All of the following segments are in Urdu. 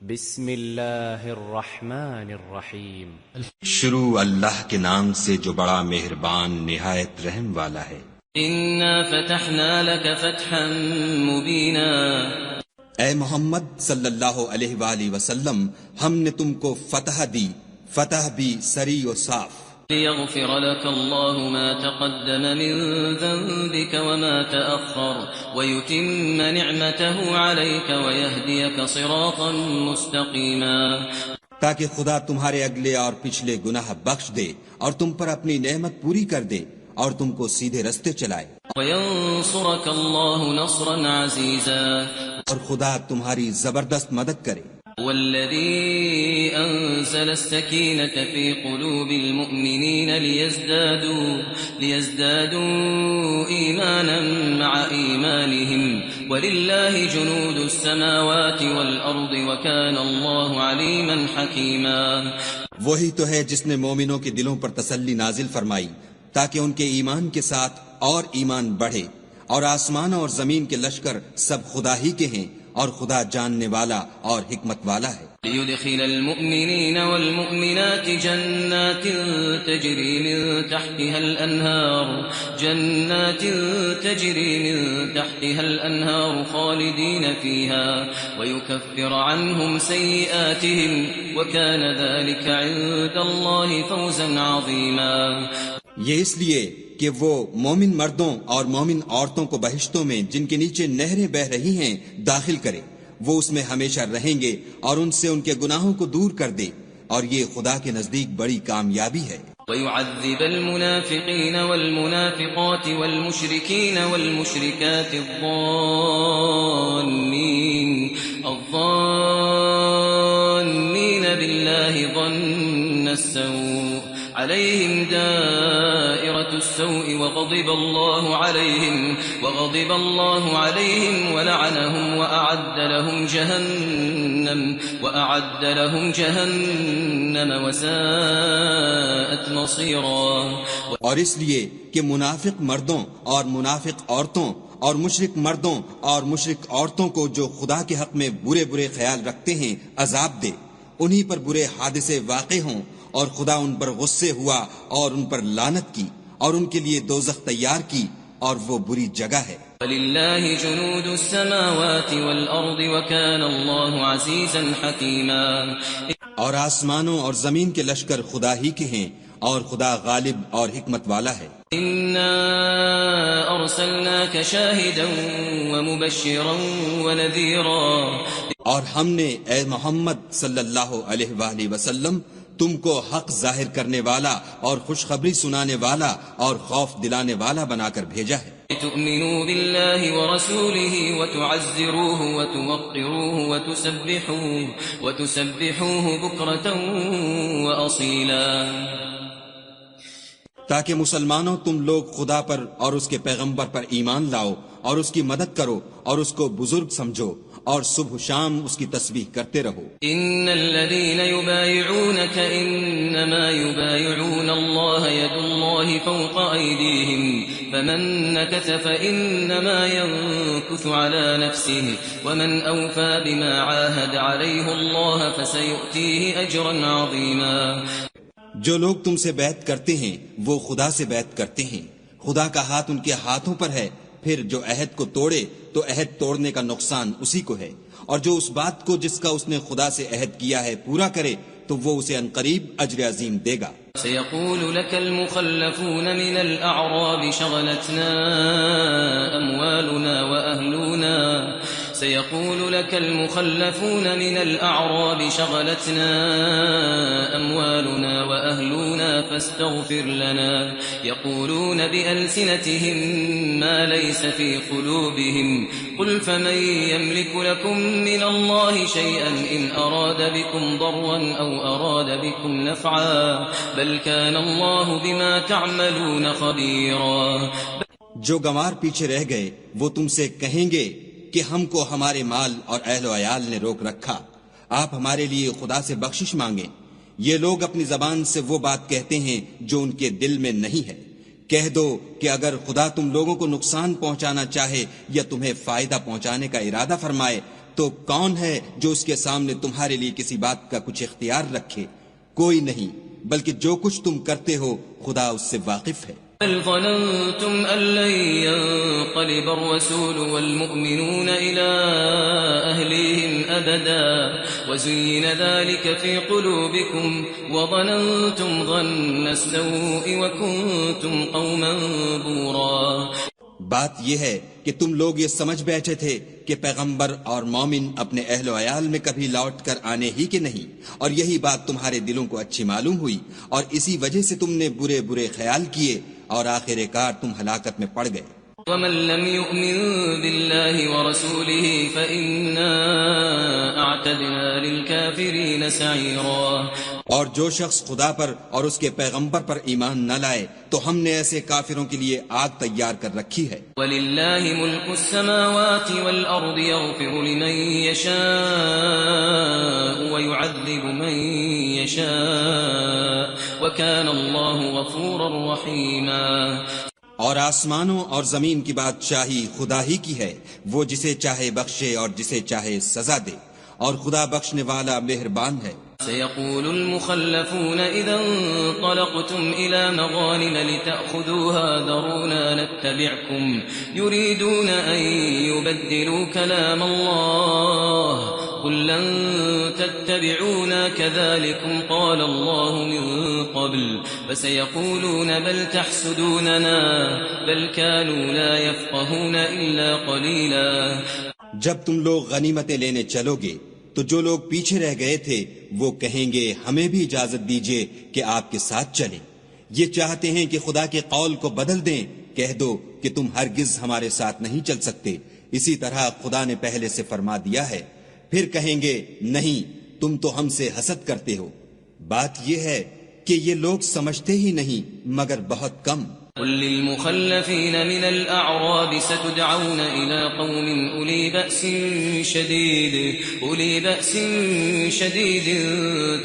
بسم اللہ الرحمن الرحیم شروع اللہ کے نام سے جو بڑا مہربان نہایت رحم والا ہے۔ انا فتحنا لك فتحا مبینا، اے محمد صلی اللہ علیہ وآلہ وسلم، ہم نے تم کو فتح دی، فتح بھی سری و صاف، ليغفر لك الله ما تقدم من ذنبك وما تأخر ويتم نعمته عليك ويهديك صراطا مستقيما، تاکہ خدا تمہارے اگلے اور پچھلے گناہ بخش دے اور تم پر اپنی نعمت پوری کر دے اور تم کو سیدھے رستے چلائے، وينصرك الله نصرا عزيزا، اور خدا تمہاری زبردست مدد کرے۔ والذي أنزل السكينة في قلوب المؤمنين ليزدادوا إيمانا مع إيمانهم ولله جنود السماوات والأرض وكان الله عليما حكيما۔ وہی تو ہے جس نے مومنوں کے دلوں پر تسلی نازل فرمائی تاکہ ان کے ایمان کے ساتھ اور ایمان بڑھے، اور آسمانوں اور زمین کے لشکر سب خدا ہی کے ہیں، اور خدا جاننے والا اور حکمت والا ہے۔ ليدخل المؤمنين والمؤمنات جنات تجري من تحتها الأنهار خالدين فيها ويكفر عنهم سيئاتهم وكان ذلك عند الله فوزا عظيما۔ یہ اس لیے کہ وہ مومن مردوں اور مومن عورتوں کو بہشتوں میں جن کے نیچے نہریں بہہ رہی ہیں داخل کرے، وہ اس میں ہمیشہ رہیں گے اور ان سے ان کے گناہوں کو دور کر دے، اور یہ خدا کے نزدیک بڑی کامیابی ہے۔ ويعذب المنافقين والمنافقات والمشركين والمشركات الظانين بالله ظن السوء عليهم دائرة السوء وغضب الله عليهم ولعنهم وأعد لهم جهنم وساءت مصيرا۔ اور اس لیے کہ منافق مردوں اور منافق عورتوں اور مشرک مردوں اور مشرک عورتوں کو جو خدا کے حق میں برے برے خیال رکھتے ہیں عذاب دے، انہی پر برے حادثے واقع ہوں، اور خدا ان پر غصے ہوا اور ان پر لعنت کی اور ان کے لیے دوزخ تیار کی، اور وہ بری جگہ ہے۔ وَلِلَّهِ جُنُودُ السَّمَاوَاتِ وَالْأَرْضِ وَكَانَ اللَّهُ عَزِيزًا حَكِيمًا، اور آسمانوں اور زمین کے لشکر خدا ہی کے ہیں، اور خدا غالب اور حکمت والا ہے۔ إِنَّا أَرْسَلْنَاكَ شَاهِدًا وَمُبَشِّرًا وَنَذِيرًا، اور ہم نے اے محمد صلی اللہ علیہ وآلہ وسلم تم کو حق ظاہر کرنے والا اور خوشخبری سنانے والا اور خوف دلانے والا بنا کر بھیجا ہے۔ لِتُؤْمِنُوا بِاللَّهِ وَرَسُولِهِ وَتُعَزِّرُوهُ وَتُوَقِّرُوهُ وَتُسَبِّحُوهُ بُكْرَةً وَأَصِيلًا، تاکہ مسلمانوں تم لوگ خدا پر اور اس کے پیغمبر پر ایمان لاؤ اور اس کی مدد کرو اور اس کو بزرگ سمجھو، اور صبح و شام اس کی تسبیح کرتے رہو۔ ان الذين يبايعونك انما يبايعون الله يد الله فوق ايديهم فمن نكث فانما ينكث على نفسه ومن اوفى بما عاهد عليه الله فسيؤتيه اجرا عظيما۔ جو لوگ تم سے بیعت کرتے ہیں وہ خدا سے بیعت کرتے ہیں، خدا کا ہاتھ ان کے ہاتھوں پر ہے، پھر جو عہد کو توڑے تو عہد توڑنے کا نقصان اسی کو ہے، اور جو اس بات کو جس کا اس نے خدا سے عہد کیا ہے پورا کرے تو وہ اسے عنقریب اجر عظیم دے گا۔ سيقول لك المخلفون من الأعراب شغلتنا أموالنا وأهلنا سيقول لك المخلفون من الأعراب شغلتنا أموالنا وأهلنا فاستغفر لنا يقولون بألسنتهم ما ليس في قلوبهم قل فمن يملك لكم من الله شيئا إن أراد بكم ضرا أو أراد بكم نفعا بل كان الله بما تعملون خبيرا۔ جو گنوار پیچھے رہ گئے وہ تم سے کہیں گے کہ ہم کو ہمارے مال اور اہل و عیال نے روک رکھا، آپ ہمارے لیے خدا سے بخشش مانگیں۔ یہ لوگ اپنی زبان سے وہ بات کہتے ہیں جو ان کے دل میں نہیں ہے۔ کہہ دو کہ اگر خدا تم لوگوں کو نقصان پہنچانا چاہے یا تمہیں فائدہ پہنچانے کا ارادہ فرمائے تو کون ہے جو اس کے سامنے تمہارے لیے کسی بات کا کچھ اختیار رکھے؟ کوئی نہیں، بلکہ جو کچھ تم کرتے ہو خدا اس سے واقف ہے۔ بل ظننتم أن لن ينقلب الرسول والمؤمنون إلى أهليهم أبدا وزين ذلك في قلوبكم وظننتم ظن السوء وكنتم قوما بورا۔ بات یہ ہے کہ تم لوگ یہ سمجھ بیٹھے تھے کہ پیغمبر اور مومن اپنے اہل و عیال میں کبھی لوٹ کر آنے ہی کے نہیں، اور یہی بات تمہارے دلوں کو اچھی معلوم ہوئی، اور اسی وجہ سے تم نے برے برے خیال کیے، اور آخر کار تم ہلاکت میں پڑ گئے۔ ومن لم يؤمن بالله ورسوله فإنا أعتدنا للكافرين سعيرا۔ اور جو شخص خدا پر اور اس کے پیغمبر پر ایمان نہ لائے تو ہم نے ایسے کافروں کے لیے آگ تیار کر رکھی ہے۔ وَلِلَّهِ مُلْكُ السَّمَاوَاتِ وَالْأَرْضِ يَغْفِرُ لِمَن يَشَاءُ وَيُعَذِّبُ مَن يَشَاءُ وَكَانَ اللَّهُ غَفُورًا رَّحِيمًا۔ اور آسمانوں اور زمین کی بادشاہی خدا ہی کی ہے، وہ جسے چاہے بخشے اور جسے چاہے سزا دے، اور خدا بخشنے والا مہربان ہے۔ سيقول المخلفون إذا انطلقتم إلى مغانم لتأخذوها ذرونا نتبعكم يريدون أن يبدلوا كلام الله قل لن تتبعونا كذلكم قال الله من قبل فسيقولون بل تحسدوننا بل كانوا لا يفقهون إلا قليلا۔ جب تم لوگ غنیمتیں لینے چلو گے تو جو لوگ پیچھے رہ گئے تھے وہ کہیں گے ہمیں بھی اجازت دیجیے کہ آپ کے ساتھ چلیں، یہ چاہتے ہیں کہ خدا کے قول کو بدل دیں، کہہ دو کہ تم ہرگز ہمارے ساتھ نہیں چل سکتے، اسی طرح خدا نے پہلے سے فرما دیا ہے۔ پھر کہیں گے نہیں، تم تو ہم سے حسد کرتے ہو۔ بات یہ ہے کہ یہ لوگ سمجھتے ہی نہیں مگر بہت کم۔ قل للمخلفين من الأعراب ستدعون إلى قوم أولي بأس شديد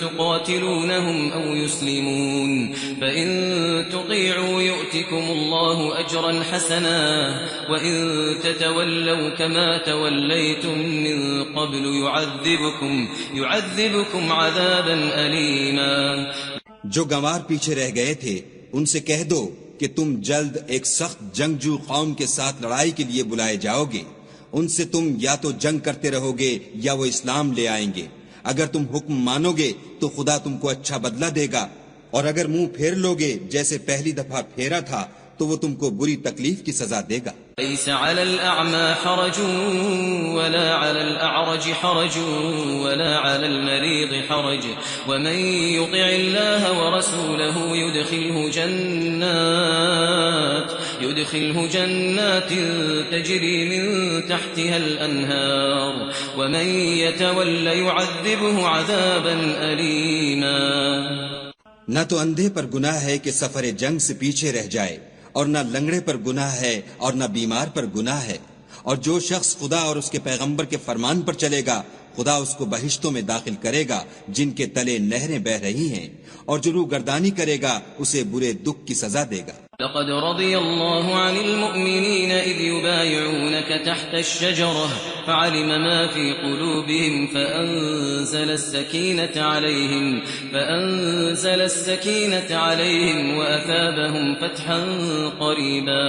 تقاتلونهم أو يسلمون فإن تطيعوا يؤتكم الله أجرا حسنا وإن تتولوا كما توليتم من قبل يعذبكم عذابا أليما۔ جو گنوار پیچھے رہ گئے تھے ان سے کہہ دو کہ تم جلد ایک سخت جنگجو قوم کے ساتھ لڑائی کے لیے بلائے جاؤ گے، ان سے تم یا تو جنگ کرتے رہو گے یا وہ اسلام لے آئیں گے، اگر تم حکم مانو گے تو خدا تم کو اچھا بدلہ دے گا، اور اگر منہ پھیر لو گے جیسے پہلی دفعہ پھیرا تھا تو وہ تم کو بری تکلیف کی سزا دے گا۔ ليس على الأعمى حرج ولا على الأعرج حرج ولا على المريض حرج ومن يطع الله ورسوله يدخله جنات تجري من تحتها الأنهار ومن يتولى يعذبه عذابا أليما۔ نہ تو اندھے پر گناہ ہے کہ سفر جنگ سے پیچھے رہ جائے، اور نہ لنگڑے پر گناہ ہے اور نہ بیمار پر گناہ ہے، اور جو شخص خدا اور اس کے پیغمبر کے فرمان پر چلے گا خدا اس کو بہشتوں میں داخل کرے گا جن کے تلے نہریں بہ رہی ہیں، اور جو روگردانی کرے گا اسے برے دکھ کی سزا دے گا۔ لقد رضي الله عن المؤمنين إذ يبايعونك تحت الشجرة فعلم ما في قلوبهم فأنزل السكينة عليهم وأثابهم فتحا قريبا۔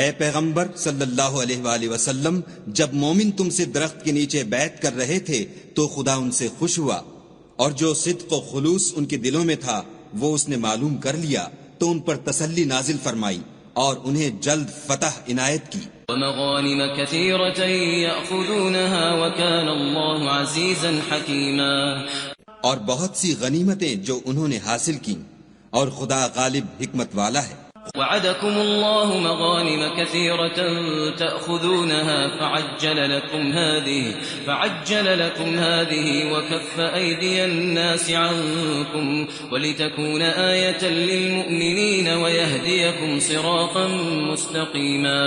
اے پیغمبر صلی اللہ علیہ وآلہ وسلم، جب مومن تم سے درخت کے نیچے بیعت کر رہے تھے تو خدا ان سے خوش ہوا، اور جو صدق و خلوص ان کے دلوں میں تھا وہ اس نے معلوم کر لیا تو ان پر تسلی نازل فرمائی اور انہیں جلد فتح عنایت کی۔ ومغانم كثيرة يأخذونها وكان الله عزيزا حكيما۔ اور بہت سی غنیمتیں جو انہوں نے حاصل کی، اور خدا غالب حکمت والا ہے۔ وعدكم الله مغانم كثيرة تأخذونها فعجل لكم هذه وكف أيدي الناس عنكم ولتكون آية للمؤمنين ويهديكم صراطا مستقيما۔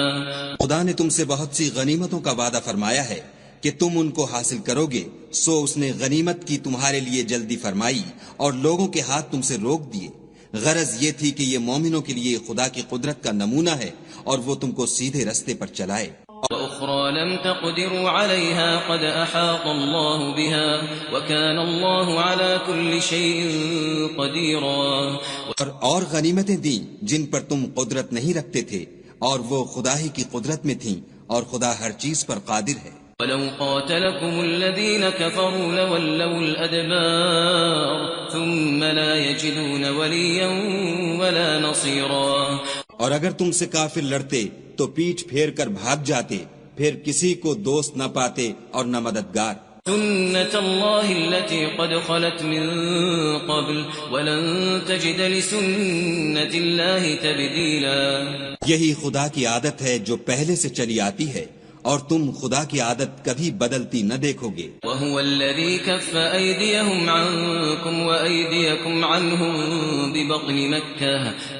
خدا نے تم سے بہت سی غنیمتوں کا وعدہ فرمایا ہے کہ تم ان کو حاصل کرو گے، سو اس نے غنیمت کی تمہارے لیے جلدی فرمائی اور لوگوں کے ہاتھ تم سے روک دیے۔ غرض یہ تھی کہ یہ مومنوں کے لیے خدا کی قدرت کا نمونہ ہے اور وہ تم کو سیدھے رستے پر چلائے۔ وأخرى لم تقدروا عليها قد أحاط الله بها وكان الله على كل شيء قديرا اور غنیمتیں دیں جن پر تم قدرت نہیں رکھتے تھے اور وہ خدا ہی کی قدرت میں تھیں اور خدا ہر چیز پر قادر ہے. ولو قاتلكم الذين كفروا لولوا الأدبار ثم لا يجدون وليا ولا نصيرا. اور اگر تم سے کافر لڑتے تو پیٹھ پھیر کر بھاگ جاتے، پھر کسی کو دوست نہ پاتے اور نہ مددگار. سنة الله التي قد خلت من قبل ولن تجد لسنة الله تبديلا. یہی خدا کی عادت ہے جو پہلے سے چلی آتی ہے اور تم خدا کی عادت کبھی بدلتی نہ دیکھو گے. وهو الذي كف أيديهم عنكم وأيديكم عنهم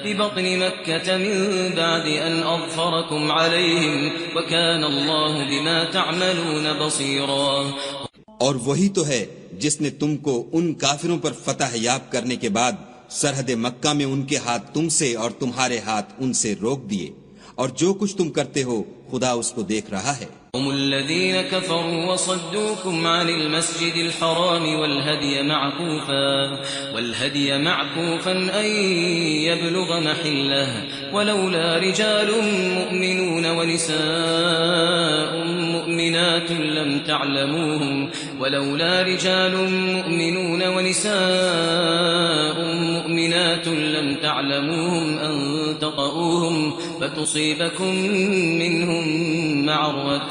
ببطن مكة من بعد أن أظفركم عليهم وكان الله بما تعملون بصيرا. اور وہی تو ہے جس نے تم کو ان کافروں پر فتح یاب کرنے کے بعد سرحد مکہ میں ان کے ہاتھ تم سے اور تمہارے ہاتھ ان سے روک دیے، اور جو کچھ تم کرتے ہو خدا اس کو دیکھ رہا ہے. هم الذين كفروا وصدوكم عن المسجد الحرام والهدي معكوفا أن يبلغ محله ولولا رجال مؤمنون ونساء مؤمنات لم تعلموهم أن تطؤوهم فتصيبكم منهم معرة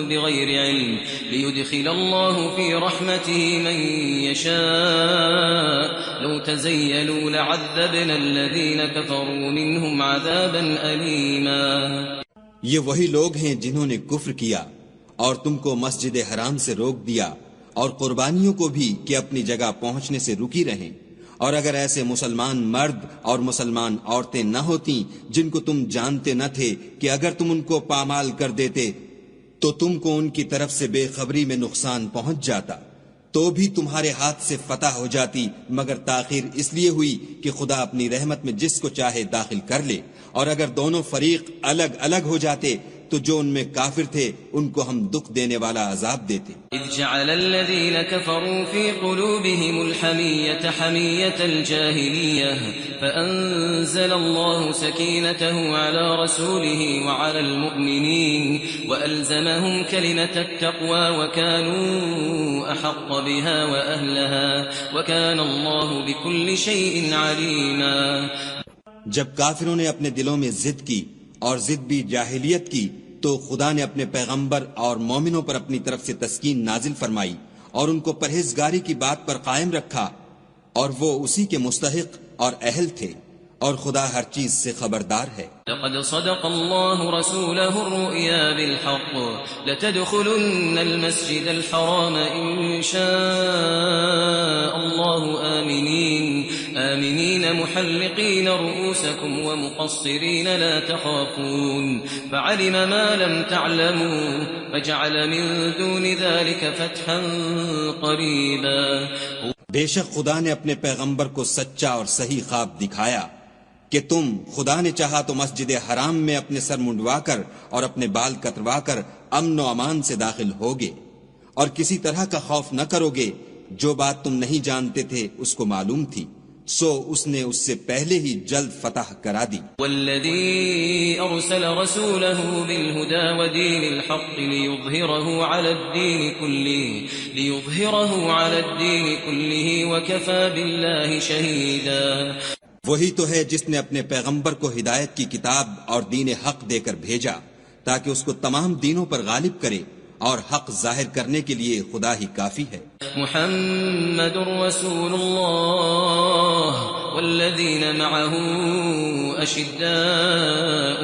بغير علم ليدخل الله في رحمته من يشاء لو تزيلوا لعذبنا الذين كفروا منهم عذابا أليما. یہ وہی لوگ ہیں جنہوں نے کفر کیا اور تم کو مسجد حرام سے روک دیا اور قربانیوں کو بھی کہ اپنی جگہ پہنچنے سے رکی رہیں. اور اگر ایسے مسلمان مرد اور مسلمان عورتیں نہ ہوتیں جن کو تم جانتے نہ تھے کہ اگر تم ان کو پامال کر دیتے تو تم کو ان کی طرف سے بے خبری میں نقصان پہنچ جاتا، تو بھی تمہارے ہاتھ سے فتح ہو جاتی، مگر تاخیر اس لیے ہوئی کہ خدا اپنی رحمت میں جس کو چاہے داخل کر لے. اور اگر دونوں فریق الگ الگ ہو جاتے تو جو ان میں کافر تھے ان کو ہم دکھ دینے والا عذاب دیتے. اذ جعل الذين كفروا في قلوبهم الحمية حمية الجاهلية فأنزل الله سكينته على رسوله وعلى المؤمنين وألزمهم كلمة التقوى وكانوا أحق بها وأهلها وكان الله بكل شيء عليما. جب کافروں نے اپنے دلوں میں ضد کی اور ضد بھی جاہلیت کی تو خدا نے اپنے پیغمبر اور مومنوں پر اپنی طرف سے تسکین نازل فرمائی اور ان کو پرہیزگاری کی بات پر قائم رکھا، اور وہ اسی کے مستحق اور اہل تھے، اور خدا ہر چیز سے خبردار ہے. لقد صدق الله رسوله الرؤيا بالحق لتدخلن المسجد الحرام إن شاء الله آمنين محلقين رؤوسكم ومقصرين لا تخافون فعلم ما لم تعلموا فجعل من دون ذلك فتحا قريبا. بے شک خدا نے اپنے پیغمبر کو سچا اور صحیح خواب دکھایا کہ تم خدا نے چاہا تو مسجد حرام میں اپنے سر منڈوا کر اور اپنے بال کتروا کر امن و امان سے داخل ہوگے، اور کسی طرح کا خوف نہ کرو گے. جو بات تم نہیں جانتے تھے اس کو معلوم تھی، سو اس نے اس سے پہلے ہی جلد فتح کرا دی. والذي أرسل رسوله بالهدى ودين الحق ليظهره على الدين كله وكفى بالله شهيدا. وہی تو ہے جس نے اپنے پیغمبر کو ہدایت کی کتاب اور دین حق دے کر بھیجا تاکہ اس کو تمام دینوں پر غالب کرے، اور حق ظاہر کرنے کے لیے خدا ہی کافی ہے. محمد رسول الله والذين معه أشداء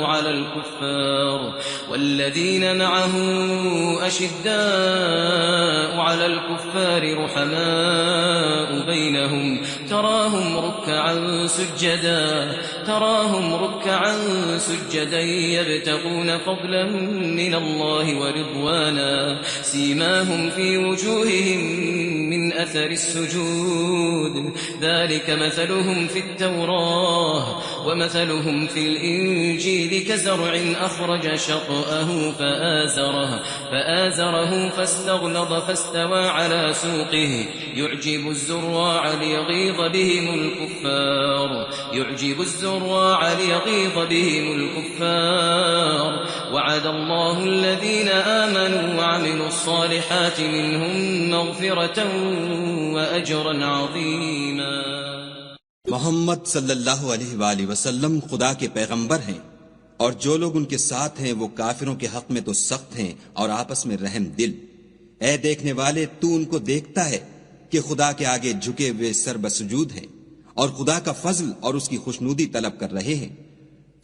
على الكفار رحماء بينهم تراهم ركعا تراهم ركعا سجدا يبتغون فضلا من الله ورضوانا سيماهم في وجوههم من أثر السجود ذلك مثلهم في التوراة ومثلهم في الإنجيل كزرع أخرج شطأه فآزره فاستغلظ فاستوى على سوقه يعجب الزراع ليغيظ بهم الكفار وعد الله الذين آمنوا وعملوا الصالحات منهم مغفرة وأجرا عظيما محمد صلی اللہ علیہ وآلہ وسلم خدا کے پیغمبر ہیں، اور جو لوگ ان کے ساتھ ہیں وہ کافروں کے حق میں تو سخت ہیں اور آپس میں رحم دل۔ اے دیکھنے والے، تو ان کو دیکھتا ہے کہ خدا کے آگے جھکے ہوئے سر بسجود ہیں اور خدا کا فضل اور اس کی خوشنودی طلب کر رہے ہیں۔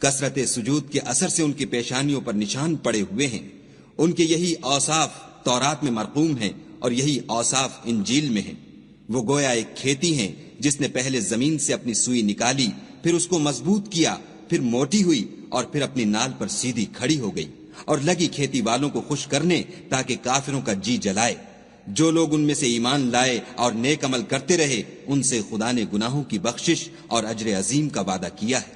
کثرت سجود کے اثر سے ان کی پیشانیوں پر نشان پڑے ہوئے ہیں۔ ان کے یہی اوصاف تورات میں مرقوم ہیں اور یہی اوصاف انجیل میں ہیں۔ وہ گویا ایک کھیتی ہیں جس نے پہلے زمین سے اپنی سوئی نکالی، پھر اس کو مضبوط کیا، پھر موٹی ہوئی اور پھر اپنی نال پر سیدھی کھڑی ہو گئی، اور لگی کھیتی والوں کو خوش کرنے تاکہ کافروں کا جی جلائے۔ جو لوگ ان میں سے ایمان لائے اور نیک عمل کرتے رہے، ان سے خدا نے گناہوں کی بخشش اور اجر عظیم کا وعدہ کیا ہے۔